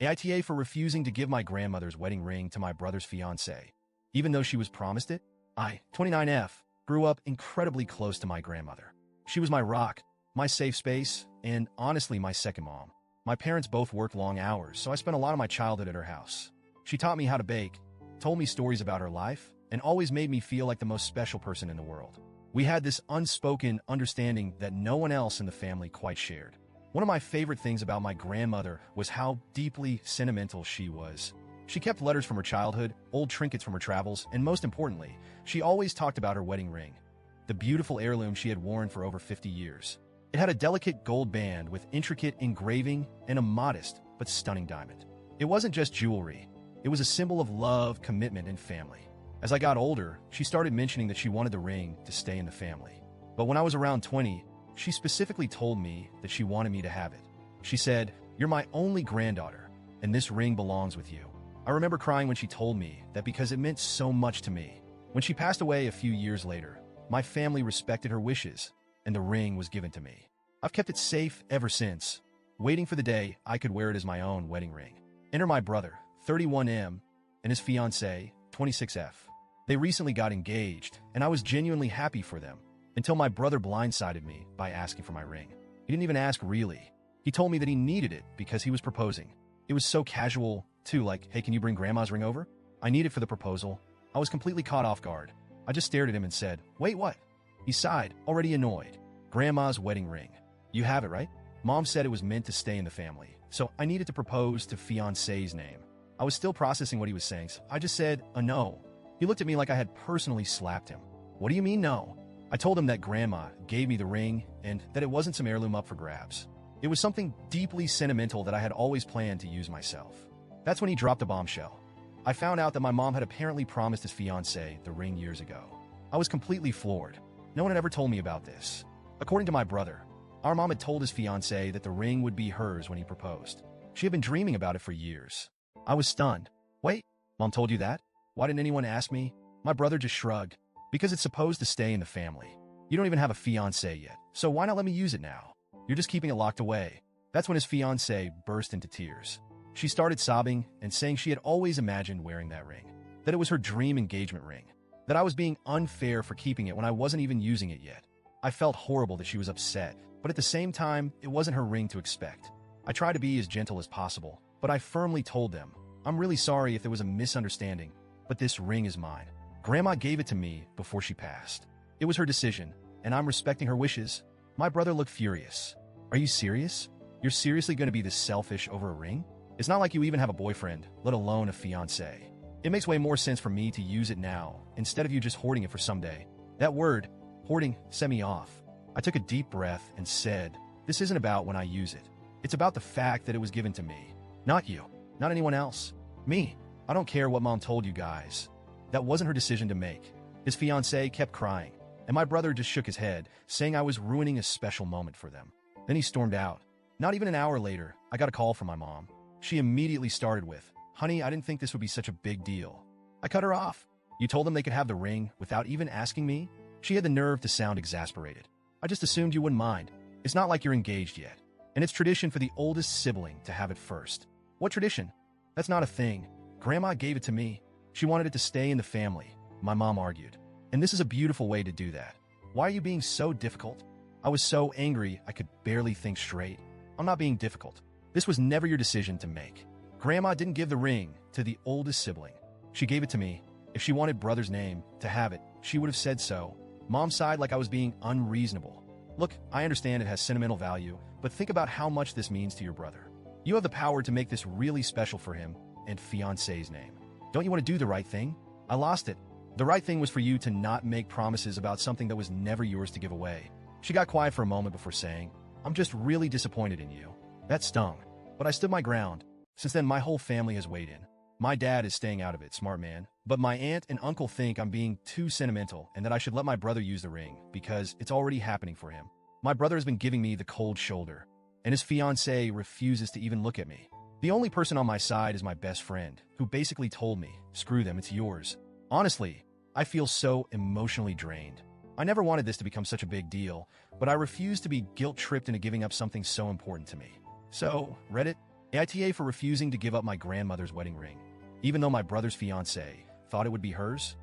AITA for refusing to give my grandmother's wedding ring to my brother's fiancée, even though she was promised it. I, 29F, grew up incredibly close to my grandmother. She was my rock, my safe space, and honestly my second mom. My parents both worked long hours, so I spent a lot of my childhood at her house. She taught me how to bake, told me stories about her life, and always made me feel like the most special person in the world. We had this unspoken understanding that no one else in the family quite shared. One of my favorite things about my grandmother was how deeply sentimental she was. She kept letters from her childhood, old trinkets from her travels, and most importantly, she always talked about her wedding ring, the beautiful heirloom she had worn for over 50 years. It had a delicate gold band with intricate engraving and a modest but stunning diamond. It wasn't just jewelry. It was a symbol of love, commitment, and family. As I got older, she started mentioning that she wanted the ring to stay in the family. But when I was around 20, she specifically told me that she wanted me to have it. She said, "You're my only granddaughter, and this ring belongs with you." I remember crying when she told me that because it meant so much to me. When she passed away a few years later, my family respected her wishes, and the ring was given to me. I've kept it safe ever since, waiting for the day I could wear it as my own wedding ring. Enter my brother, 31M, and his fiancée, 26F. They recently got engaged, and I was genuinely happy for them, until my brother blindsided me by asking for my ring. He didn't even ask really. He told me that he needed it because he was proposing. It was so casual, too, like, "Hey, can you bring grandma's ring over?" I need it for the proposal. I was completely caught off guard. I just stared at him and said, "Wait, what?" He sighed, already annoyed. "Grandma's wedding ring. You have it, right?" Mom said it was meant to stay in the family, so I needed to propose to fiancé's name. I was still processing what he was saying, so I just said, no. He looked at me like I had personally slapped him. "What do you mean, no?" I told him that grandma gave me the ring and that it wasn't some heirloom up for grabs. It was something deeply sentimental that I had always planned to use myself. That's when he dropped a bombshell. I found out that my mom had apparently promised his fiancée the ring years ago. I was completely floored. No one had ever told me about this. According to my brother, our mom had told his fiancée that the ring would be hers when he proposed. She had been dreaming about it for years. I was stunned. "Wait, Mom told you that? Why didn't anyone ask me?" My brother just shrugged. "Because it's supposed to stay in the family. You don't even have a fiancé yet, so why not let me use it now? You're just keeping it locked away." That's when his fiancée burst into tears. She started sobbing and saying she had always imagined wearing that ring, that it was her dream engagement ring, that I was being unfair for keeping it when I wasn't even using it yet. I felt horrible that she was upset, but at the same time, it wasn't her ring to expect. I tried to be as gentle as possible, but I firmly told them, "I'm really sorry if there was a misunderstanding, but this ring is mine. Grandma gave it to me before she passed. It was her decision, and I'm respecting her wishes." My brother looked furious. "Are you serious? You're seriously going to be this selfish over a ring? It's not like you even have a boyfriend, let alone a fiancé. It makes way more sense for me to use it now, instead of you just hoarding it for someday." That word, hoarding, set me off. I took a deep breath and said, "This isn't about when I use it. It's about the fact that it was given to me. Not you, not anyone else. Me. I don't care what Mom told you guys. That wasn't her decision to make." His fiancée kept crying, and my brother just shook his head, saying I was ruining a special moment for them. Then he stormed out. Not even an hour later, I got a call from my mom. She immediately started with, "Honey, I didn't think this would be such a big deal." I cut her off. "You told them they could have the ring without even asking me?" She had the nerve to sound exasperated. "I just assumed you wouldn't mind. It's not like you're engaged yet. And it's tradition for the oldest sibling to have it first." "What tradition? That's not a thing. Grandma gave it to me. She wanted it to stay in the family," my mom argued. "And this is a beautiful way to do that. Why are you being so difficult?" I was so angry I could barely think straight. "I'm not being difficult. This was never your decision to make. Grandma didn't give the ring to the oldest sibling. She gave it to me. If she wanted brother's name to have it, she would have said so." Mom sighed like I was being unreasonable. "Look, I understand it has sentimental value, but think about how much this means to your brother. You have the power to make this really special for him and fiancé's name. Don't you want to do the right thing?" I lost it. The right thing was for you to not make promises about something that was never yours to give away. She got quiet for a moment before saying, "I'm just really disappointed in you." That stung, but I stood my ground. Since then, my whole family has weighed in. My dad is staying out of it, smart man. But my aunt and uncle think I'm being too sentimental and that I should let my brother use the ring because it's already happening for him. My brother has been giving me the cold shoulder, and his fiancée refuses to even look at me. The only person on my side is my best friend, who basically told me, "Screw them, it's yours." Honestly, I feel so emotionally drained. I never wanted this to become such a big deal, but I refuse to be guilt-tripped into giving up something so important to me. So, Reddit, AITA for refusing to give up my grandmother's wedding ring, even though my brother's fiancée thought it would be hers.